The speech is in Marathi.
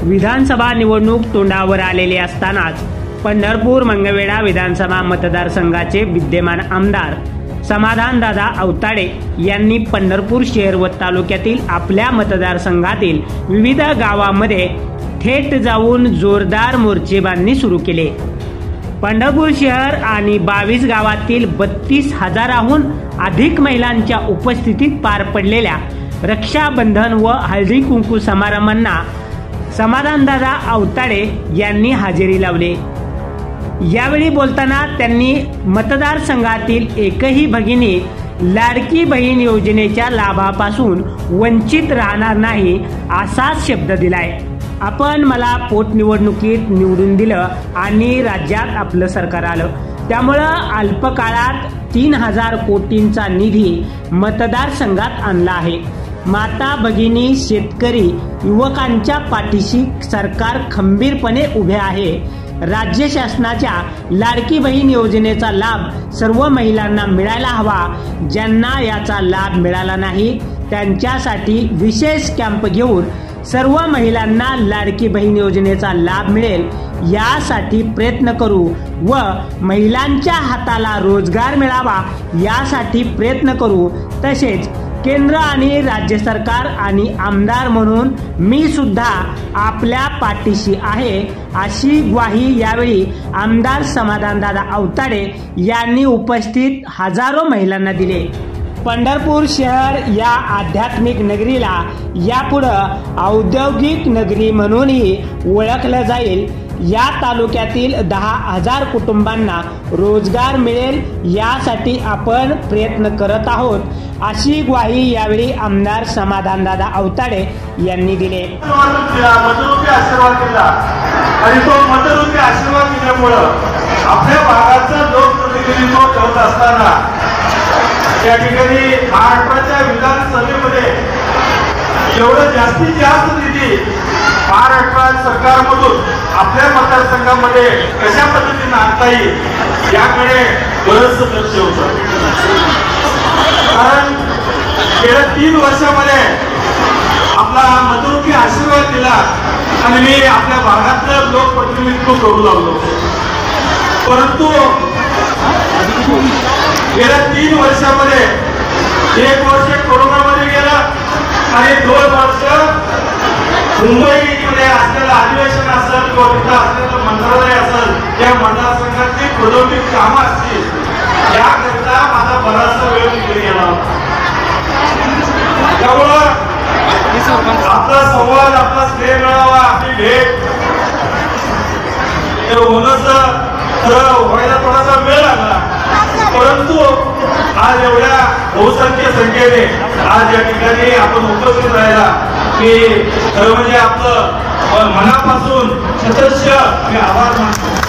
विधानसभा निवडणूक तोंडावर आलेली असतानाच पंढरपूर मंगळवेढा विधानसभा मतदारसंघाचे विद्यमान आमदार समाधानदादा अवताडे यांनी पंढरपूर शहर व तालुक्यातील आपल्या मतदारसंघातील विविध गावांमध्ये थेट जाऊन जोरदार मोर्चेबांधणी सुरू केली। पंढरपूर शहर आणि 22 गावातील 32,000हून अधिक महिलांच्या उपस्थितीत पार पडलेल्या रक्षाबंधन व हळदी कुंकू समारंभांना समाधानदादा अवताडे यांनी हजेरी लावली। यावेळी बोलताना त्यांनी मतदारसंघातील एकही भगिनी लाडकी बहीण योजनेच्या लाभापासून वंचित राहणार नाही असा शब्द दिलाय। आपण मला पोटनिवडणुकीत निवडून दिलं आणि राज्यात आपलं सरकार आलं, त्यामुळं अल्प काळात 3000 कोटींचा निधी मतदारसंघात आणला आहे। माता भगिनी शेतकरी युवकांच्या पाठीशी सरकार खंबीरपणे उभे आहे। राज्य शासनाच्या लाडकी बहीण योजनेचा लाभ सर्व महिलांना मिळायला हवा। ज्यांना याचा लाभ मिळाला नाही त्यांच्यासाठी विशेष कॅम्प घेऊन सर्व महिलांना लाडकी बहीण योजनेचा लाभ मिळेल यासाठी प्रयत्न करू व महिलांच्या हाताला रोजगार मिळावा यासाठी प्रयत्न करू। तसेच केंद्र आणि राज्य सरकार आणि आमदार म्हणून मी सुद्धा आपल्या पाठीशी आहे अशी ग्वाही यावेळी आमदार समाधानदादा अवताडे यांनी उपस्थित हजारो महिलांना दिले। पंढरपूर शहर या आध्यात्मिक नगरीला यापुढे औद्योगिक नगरी म्हणूनही ओळखलं जाईल। या तालुक्यातील 10,000 कुटुंबांना रोजगार मिळेल यासाठी आपण प्रयत्न करत आहोत अशी ग्वाही यावेळी आमदार समाधानदादा अवताडे यांनी दिले। आणि तो मतरूपी आशीर्वाद दिल्यामुळे आपल्या भागाचं लोकप्रतिनिधित्व करत असताना या ठिकाणी महाराष्ट्राच्या विधानसभेमध्ये एवढं जास्तीत जास्त निधी महाराष्ट्र सरकारमधून आपल्या मतदारसंघामध्ये कशा पद्धतीने आणता येईल याकडे बरंच लक्ष होतं। कारण गेल्या 3 वर्षामध्ये आपला मतरूपी आशीर्वाद दिला आणि मी आपल्या भागातलं लोकप्रतिनिधित्व करू लागलो। परंतु गेल्या 3 वर्षामध्ये 1 वर्ष कोरोनामध्ये गेलं आणि 2 वर्ष मुंबईमध्ये असलेलं अधिवेशन असेल किंवा तिथं असलेलं मंत्रालय असेल या मतदारसंघातली प्रलंबित कामं असतील याकरिता माझा बराचसा वेळ निघून गेला। त्यामुळं आपला संवाद आपला स्नेह मिळावा आपली भेट होणं व्हायला थोडासा वेळ लागला। परंतु आज एवढ्या बहुसंख्य संख्येने आज या ठिकाणी आपण उपस्थित राहिला की खरं म्हणजे आपलं मनापासून सदस्य मी आभार मानतो।